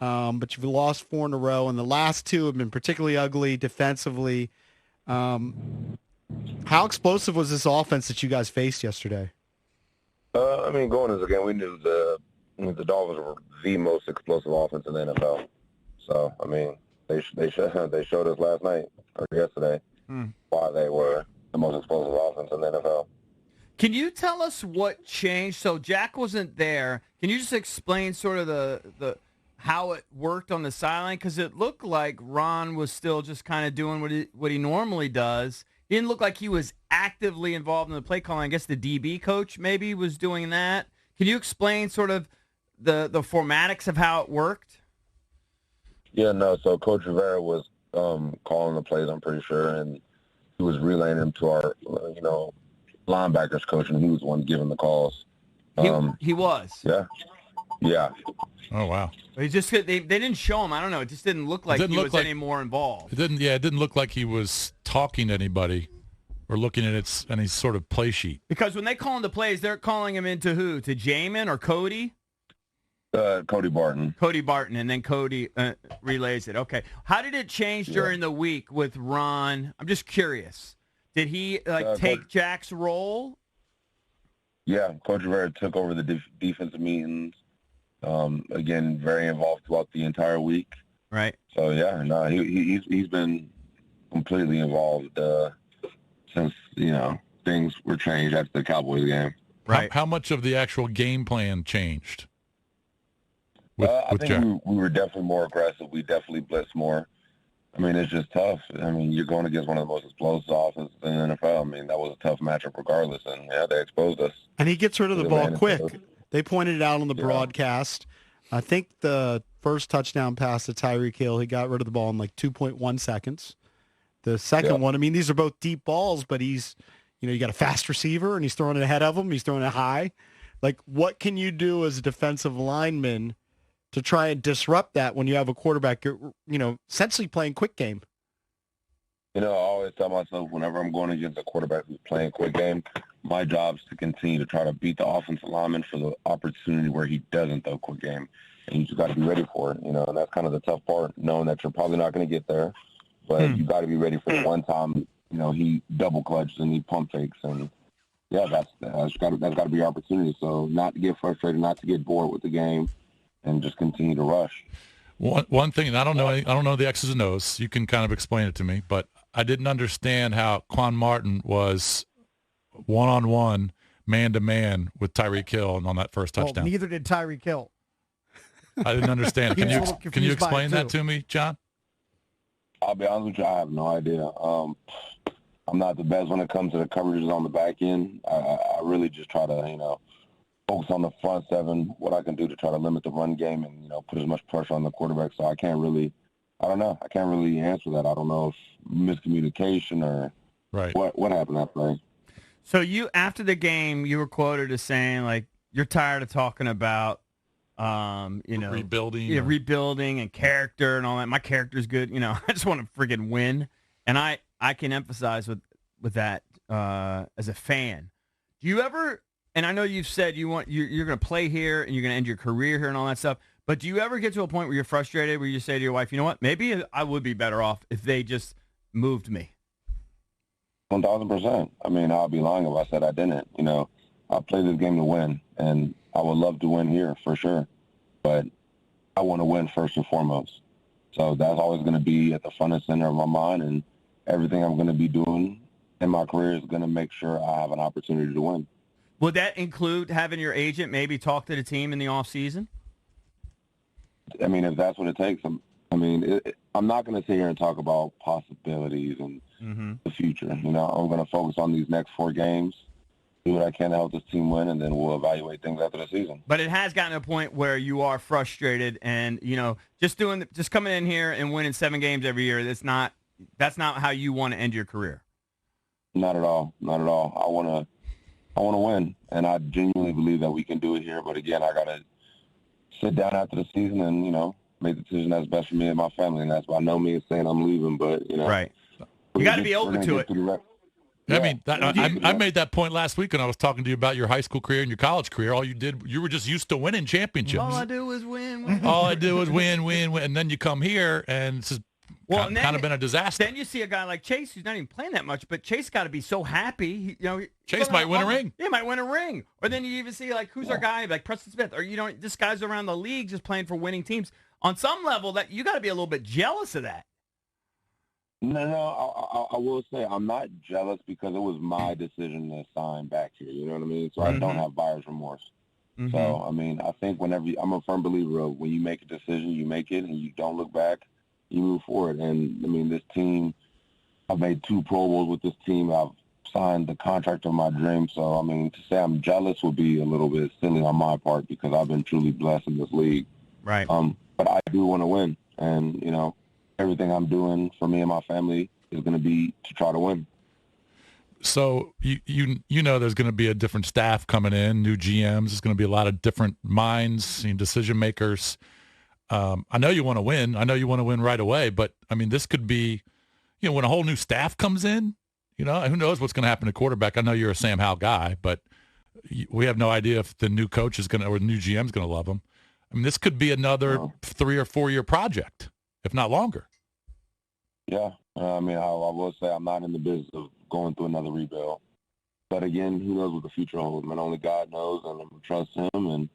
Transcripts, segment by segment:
but you've lost 4 in a row, and the last 2 have been particularly ugly defensively. How explosive was this offense that you guys faced yesterday? Going into the game, we knew the Dolphins were the most explosive offense in the NFL. So, they showed us last night or yesterday why they were the most explosive offense in the NFL. Can you tell us what changed? So Jack wasn't there. Can you just explain sort of the how it worked on the sideline? Because it looked like Ron was still just kind of doing what he normally does. He didn't look like he was actively involved in the play calling. I guess the DB coach maybe was doing that. Can you explain sort of the formatics of how it worked? Yeah, no. So Coach Rivera was calling the plays, I'm pretty sure, and he was relaying them to our, linebackers coach, and he was the one giving the calls. He was. Yeah. Oh wow. He just they didn't show him. I don't know. It just didn't look like he was any more involved. It didn't look like he was talking to anybody or looking at any sort of play sheet. Because when they call him the plays, they're calling him into who? To Jamin or Cody? Cody Barton. Cody Barton, and then Cody relays it. Okay. How did it change during the week with Ron? I'm just curious. Did he take Jack's role? Yeah, Coach Rivera took over the defensive meetings. Again, very involved throughout the entire week. Right. So yeah, no, he's been completely involved since things were changed after the Cowboys game. Right. How much of the actual game plan changed? I think we were definitely more aggressive. We definitely blitzed more. It's just tough. You're going against one of the most explosive offenses in the NFL. That was a tough matchup regardless, and yeah, they exposed us. And he gets rid of the ball quick. They pointed it out on the broadcast. I think the first touchdown pass to Tyreek Hill, he got rid of the ball in like 2.1 seconds. The second one, these are both deep balls, but he's, you got a fast receiver, and he's throwing it ahead of him. He's throwing it high. Like, what can you do as a defensive lineman to try and disrupt that when you have a quarterback, essentially playing quick game? I always tell myself whenever I'm going against a quarterback who's playing quick game, my job is to continue to try to beat the offensive lineman for the opportunity where he doesn't throw quick game. And you just got to be ready for it, and that's kind of the tough part, knowing that you're probably not going to get there, but you got to be ready for the one time, he double clutches and he pump fakes, and yeah, that's got to be your opportunity. So not to get frustrated, not to get bored with the game, and just continue to rush. One thing, and I don't know the X's and O's. You can kind of explain it to me, but I didn't understand how Quan Martin was one-on-one, man-to-man with Tyreek Hill on that first touchdown. Well, neither did Tyreek Hill. I didn't understand. Can you explain that to me, John? I'll be honest with you, I have no idea. I'm not the best when it comes to the coverages on the back end. I really just try to, focus on the front seven, what I can do to try to limit the run game and, put as much pressure on the quarterback. So I can't really answer that. I don't know if miscommunication or what happened that play. So after the game, you were quoted as saying, like, you're tired of talking about, rebuilding. Yeah, rebuilding and character and all that. My character's good. I just want to friggin' win. And I can emphasize with that as a fan. Do you ever, and I know you've said you're going to play here and you're going to end your career here and all that stuff, but do you ever get to a point where you're frustrated, where you say to your wife, you know what, maybe I would be better off if they just moved me? 1,000%. I'll be lying if I said I didn't. I play this game to win, and I would love to win here for sure, but I want to win first and foremost. So that's always going to be at the front and center of my mind, and everything I'm going to be doing in my career is going to make sure I have an opportunity to win. Would that include having your agent maybe talk to the team in the off season? If that's what it takes. I'm not going to sit here and talk about possibilities and the future. I'm going to focus on these next 4 games, do what I can to help this team win, and then we'll evaluate things after the season. But it has gotten to a point where you are frustrated, and just coming in here and winning 7 games every year. That's not how you want to end your career. Not at all. Not at all. I want to win, and I genuinely believe that we can do it here. But again, I got to sit down after the season and make the decision that's best for me and my family. And that's by no means saying I'm leaving, but right. You got to be open to it. I mean, I made that point last week when I was talking to you about your high school career and your college career. All you were just used to winning championships. All I do was win. All I do is win, and then you come here and it's just kind of been a disaster. Then you see a guy like Chase who's not even playing that much, but Chase got to be so happy. Chase might win a ring. He might win a ring. Or then you even see who's our guy like Preston Smith, or this guy's around the league just playing for winning teams. On some level, that you got to be a little bit jealous of that. No, I will say I'm not jealous because it was my decision to sign back here. You know what I mean? So I don't have buyer's remorse. Mm-hmm. So, I mean, I think I'm a firm believer of when you make a decision, you make it, and you don't look back, you move forward. And, I mean, this team, I've made 2 Pro Bowls with this team. I've signed the contract of my dream. So, I mean, to say I'm jealous would be a little bit silly on my part because I've been truly blessed in this league. Right. But I do want to win. And, everything I'm doing for me and my family is going to be to try to win. So you know there's going to be a different staff coming in, new GMs. There's going to be a lot of different minds, decision makers. I know you want to win. I know you want to win right away. But, I mean, this could be, when a whole new staff comes in, who knows what's going to happen to quarterback. I know you're a Sam Howell guy, but we have no idea if the new coach is going to or the new GM is going to love him. I mean, this could be another 3 or 4 year project, if not longer. Yeah, I mean, I will say I'm not in the business of going through another rebuild. But again, who knows what the future holds? I mean, only God knows, and I'm going to trust him. And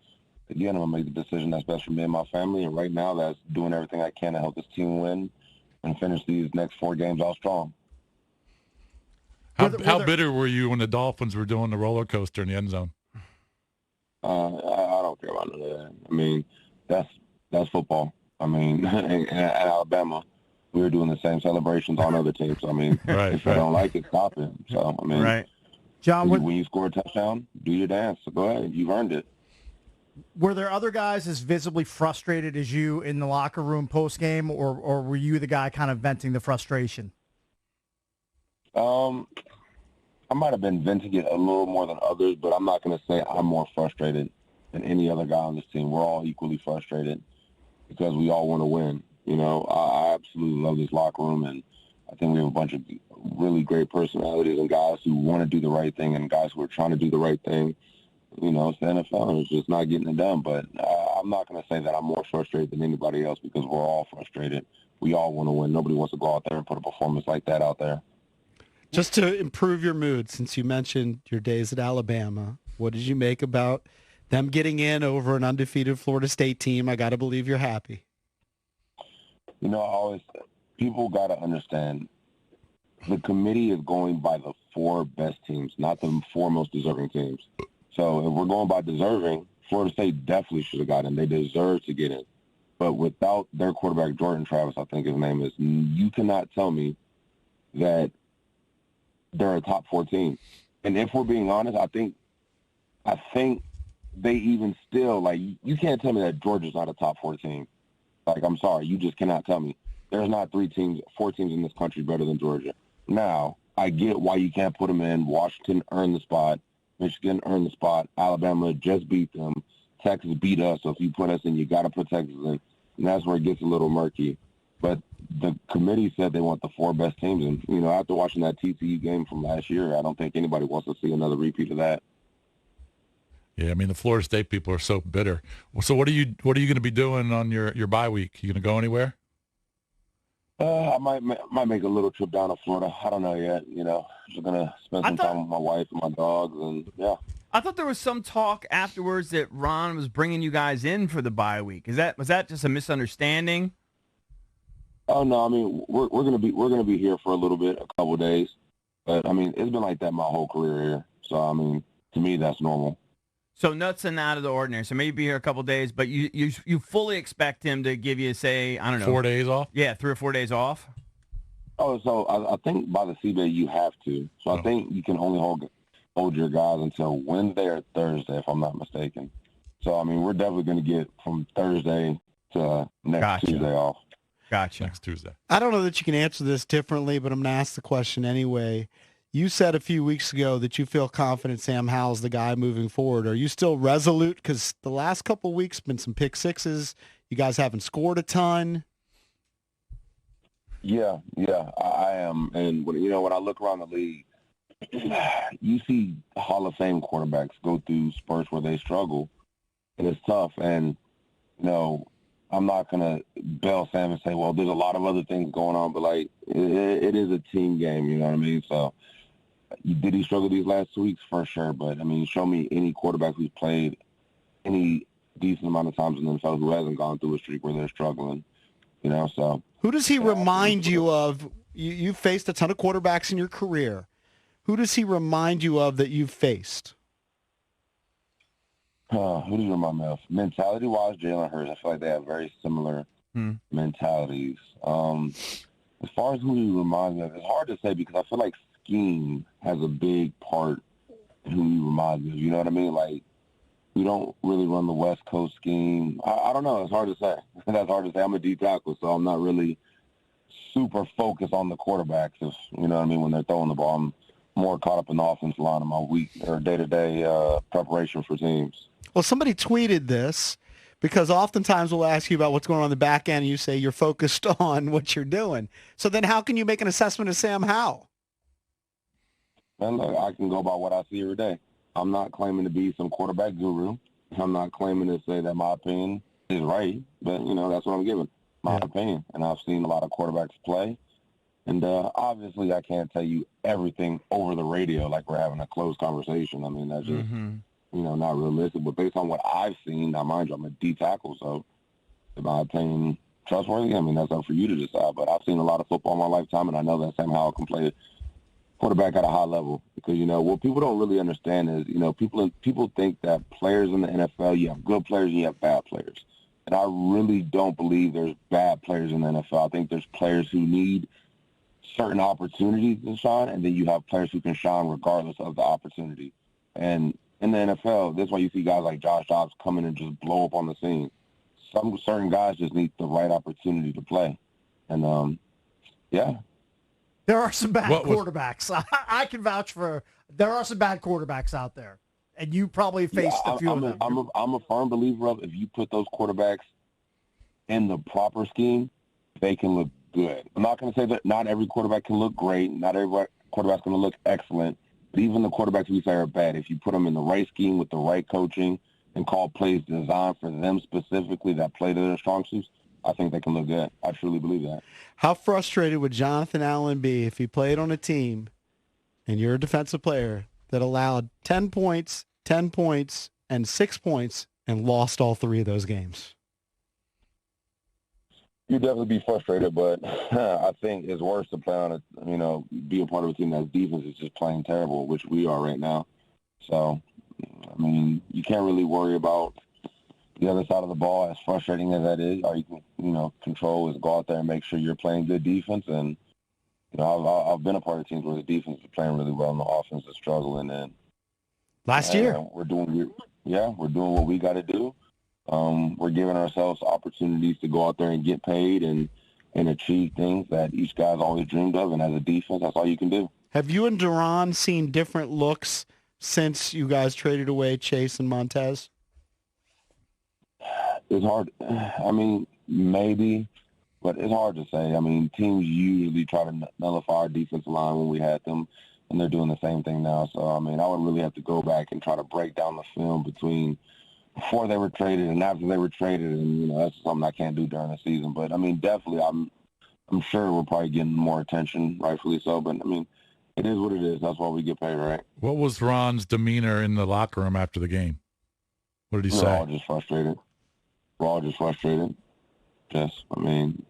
again, I'm going to make the decision that's best for me and my family. And right now, that's doing everything I can to help this team win and finish these next 4 games out strong. How bitter were you when the Dolphins were doing the roller coaster in the end zone? I don't care about none of that. I mean, that's football. I mean, in Alabama, we were doing the same celebrations on other teams. I mean, if you don't like it, stop it. So, I mean, John, when you score a touchdown, do your dance. So go ahead. You've earned it. Were there other guys as visibly frustrated as you in the locker room post-game, or were you the guy kind of venting the frustration? I might have been venting it a little more than others, but I'm not going to say I'm more frustrated than any other guy on this team. We're all equally frustrated because we all want to win. I absolutely love this locker room, and I think we have a bunch of really great personalities and guys who want to do the right thing and guys who are trying to do the right thing. It's the NFL, and it's just not getting it done. But I'm not going to say that I'm more frustrated than anybody else because we're all frustrated. We all want to win. Nobody wants to go out there and put a performance like that out there. Just to improve your mood, since you mentioned your days at Alabama, what did you make about them getting in over an undefeated Florida State team? I got to believe you're happy. People got to understand the committee is going by the 4 best teams, not the 4 most deserving teams. So if we're going by deserving, Florida State definitely should have gotten in. They deserve to get in. But without their quarterback, Jordan Travis, I think his name is, you cannot tell me that they're a top 4 team. And if we're being honest, I think they even still, you can't tell me that Georgia's not a top 4 team. I'm sorry, you just cannot tell me. There's not 4 teams in this country better than Georgia. Now, I get why you can't put them in. Washington earned the spot. Michigan earned the spot. Alabama just beat them. Texas beat us, so if you put us in, you got to put Texas in. And that's where it gets a little murky. But the committee said they want the 4 best teams. And, after watching that TCU game from last year, I don't think anybody wants to see another repeat of that. Yeah, I mean, the Florida State people are so bitter. So what are you going to be doing on your bye week? You going to go anywhere? I might make a little trip down to Florida. I don't know yet. Just going to spend some time with my wife and my dogs, and yeah. I thought there was some talk afterwards that Ron was bringing you guys in for the bye week. Was that just a misunderstanding? Oh no, I mean we're gonna be here for a little bit, a couple of days, but I mean it's been like that my whole career here. So I mean to me that's normal. So nuts and out of the ordinary. So maybe be here a couple of days, but you fully expect him to give you, say, I don't know, 4 days off? Yeah, 3 or 4 days off. Oh, so I think by the CBA you have to. So I think you can only hold your guys until Wednesday or Thursday, if I'm not mistaken. So I mean we're definitely going to get from Thursday to next Tuesday off. Gotcha. Next Tuesday. I don't know that you can answer this differently, but I'm going to ask the question anyway. You said a few weeks ago that you feel confident Sam Howell's the guy moving forward. Are you still resolute? Because the last couple of weeks been some pick sixes. You guys haven't scored a ton. Yeah, I am. And when I look around the league, you see Hall of Fame quarterbacks go through spurts where they struggle, and it's tough. And, I'm not going to bail Sam and say, well, there's a lot of other things going on, but, like, it is a team game, you know what I mean? So, did he struggle these last 2 weeks? For sure. But, I mean, show me any quarterback who's played any decent amount of times in the NFL who hasn't gone through a streak where they're struggling, so. Who does he remind you of? You've faced a ton of quarterbacks in your career. Who does he remind you of that you've faced? Who do you remind me of? Mentality-wise, Jalen Hurts. I feel like they have very similar mentalities. As far as who he reminds me of, it's hard to say because I feel like scheme has a big part in who he reminds me of. You know what I mean? Like, we don't really run the West Coast scheme. I don't know. It's hard to say. That's hard to say. I'm a D tackle, so I'm not really super focused on the quarterbacks. If, you know what I mean? When they're throwing the ball, I'm more caught up in the offensive line in my week or day-to-day preparation for teams. Well, somebody tweeted this because oftentimes we'll ask you about what's going on in the back end, and you say you're focused on what you're doing. So then how can you make an assessment of Sam Howell? Man, look, I can go by what I see every day. I'm not claiming to be some quarterback guru. I'm not claiming to say that my opinion is right, but, that's what I'm giving, my opinion. And I've seen a lot of quarterbacks play. And obviously I can't tell you everything over the radio like we're having a closed conversation. I mean, that's just, not realistic. But based on what I've seen, now mind you, I'm a D tackle, so in my opinion, trustworthy, I mean, that's up for you to decide. But I've seen a lot of football in my lifetime, and I know that Sam Howell can play quarterback at a high level because, what people don't really understand is, people think that players in the NFL, you have good players and you have bad players. And I really don't believe there's bad players in the NFL. I think there's players who need certain opportunities to shine, and then you have players who can shine regardless of the opportunity. And in the NFL, that's why you see guys like Josh Dobbs come in and just blow up on the scene. Some certain guys just need the right opportunity to play. And, There are some bad quarterbacks. I can vouch for there are some bad quarterbacks out there, and you probably faced a few of them. I'm a firm believer of if you put those quarterbacks in the proper scheme, they can look good. I'm not going to say that not every quarterback can look great. Not every quarterback's going to look excellent. But even the quarterbacks we say are bad, if you put them in the right scheme with the right coaching and call plays designed for them specifically that play to their strong suits, I think they can look good. I truly believe that. How frustrated would Jonathan Allen be if he played on a team and you're a defensive player that allowed 10 points, 10 points, and 6 points and lost all 3 of those games? You'd definitely be frustrated, but I think it's worse to play on be a part of a team that's defense is just playing terrible, which we are right now. So, I mean, you can't really worry about the other side of the ball, as frustrating as that is. All you can, control is go out there and make sure you're playing good defense. And, I've been a part of teams where the defense is playing really well and the offense is struggling. And last year, we're doing what we got to do. We're giving ourselves opportunities to go out there and get paid and achieve things that each guy's always dreamed of. And as a defense, that's all you can do. Have you and Duran seen different looks since you guys traded away Chase and Montez? It's hard. I mean, maybe, but it's hard to say. I mean, teams usually try to nullify our defensive line when we had them, and they're doing the same thing now. So, I mean, I would really have to go back and try to break down the film between before they were traded and after they were traded, and, that's something I can't do during the season. But, I mean, definitely I'm sure we're probably getting more attention, rightfully so. But, I mean, it is what it is. That's why we get paid, right? What was Ron's demeanor in the locker room after the game? What did he say? We're all just frustrated. I mean,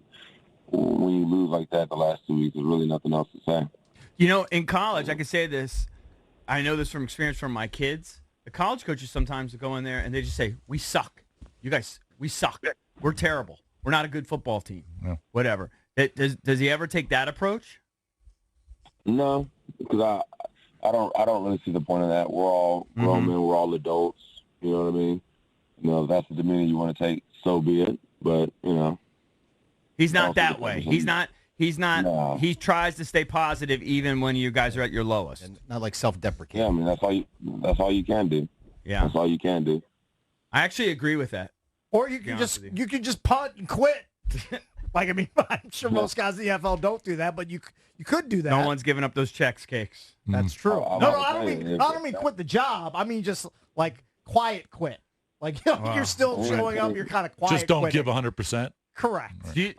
when you lose like that the last 2 weeks, there's really nothing else to say. In college, I can say this. I know this from experience from my kids. The college coaches sometimes go in there and they just say, we suck. You guys, we suck. We're terrible. We're not a good football team. Yeah. Whatever. Does he ever take that approach? No, because I don't really see the point of that. We're all grown men. We're all adults. You know what I mean? If that's the demeanor you want to take, so be it. But, he's not that way. He's not. No. He tries to stay positive even when you guys are at your lowest. And not like self-deprecating. Yeah, I mean, that's all you can do. Yeah. That's all you can do. I actually agree with that. Or you can just punt and quit. Like, I mean, I'm sure most guys in the NFL don't do that, but you could do that. No one's giving up those checks cakes. That's true. I don't mean quit the job. I mean just like quiet quit. Like, you're still showing up. You're kind of quiet. Just don't quitting. give 100%. Correct. Right.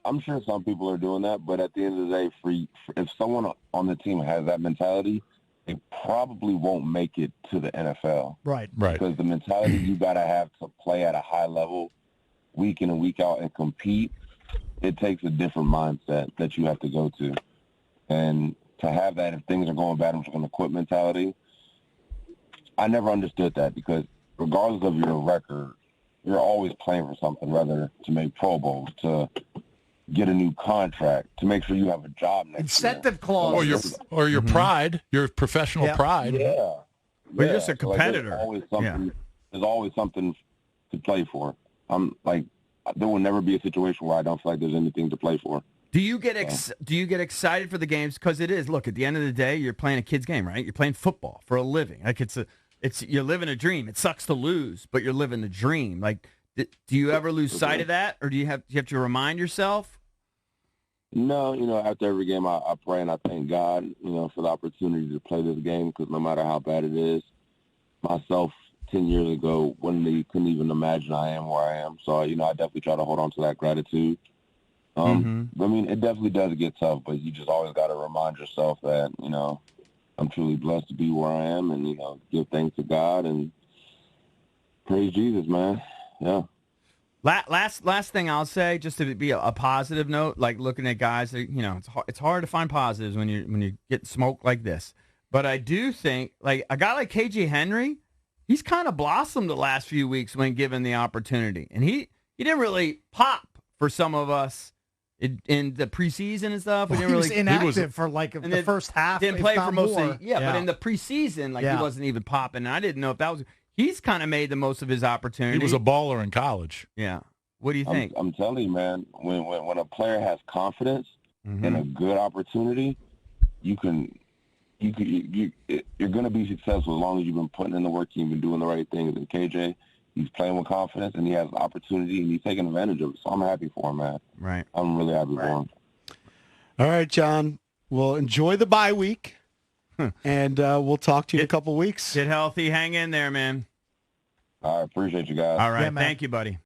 I'm sure some people are doing that, but at the end of the day, if someone on the team has that mentality, they probably won't make it to the NFL. Right. Because the mentality you got to have to play at a high level week in and week out and compete, it takes a different mindset that you have to go to. And to have that, if things are going bad, I'm just going to quit mentality. I never understood that because regardless of your record, you're always playing for something, whether to make Pro Bowls, to get a new contract, to make sure you have a job next Incentive year. clause. Or your pride, your professional pride. Yeah. But you're just a competitor. There's always something to play for. There will never be a situation where I don't feel like there's anything to play for. Do you get excited for the games? Because it is. Look, at the end of the day, you're playing a kid's game, right? You're playing football for a living. Like you're living a dream. It sucks to lose, but you're living the dream. Like, do you ever lose sight of that, or do you have to remind yourself? No, after every game, I pray and I thank God, for the opportunity to play this game. Because no matter how bad it is, myself 10 years ago couldn't even imagine I am where I am. So I definitely try to hold on to that gratitude. I mean, it definitely does get tough, but you just always got to remind yourself that I'm truly blessed to be where I am, and give thanks to God and praise Jesus, man. Yeah. Last thing I'll say, just to be a positive note, like looking at guys that, it's hard to find positives when you get smoked like this. But I do think like a guy like KJ Henry, he's kind of blossomed the last few weeks when given the opportunity, and he didn't really pop for some of us in the preseason and stuff. He was inactive for like the first half. Didn't play for most more. of but in the preseason, he wasn't even popping. And I didn't know if that was. He's kind of made the most of his opportunity. He was a baller in college. Yeah. What do you think? I'm telling you, man, when a player has confidence in a good opportunity, you're going to be successful as long as you've been putting in the work, you've been doing the right things. And KJ, he's playing with confidence, and he has an opportunity, and he's taking advantage of it. So I'm happy for him, man. Right. I'm really happy for him. All right, John. Well, enjoy the bye week, and we'll talk to you in a couple weeks. Get healthy. Hang in there, man. I appreciate you guys. All right. Thank you, buddy.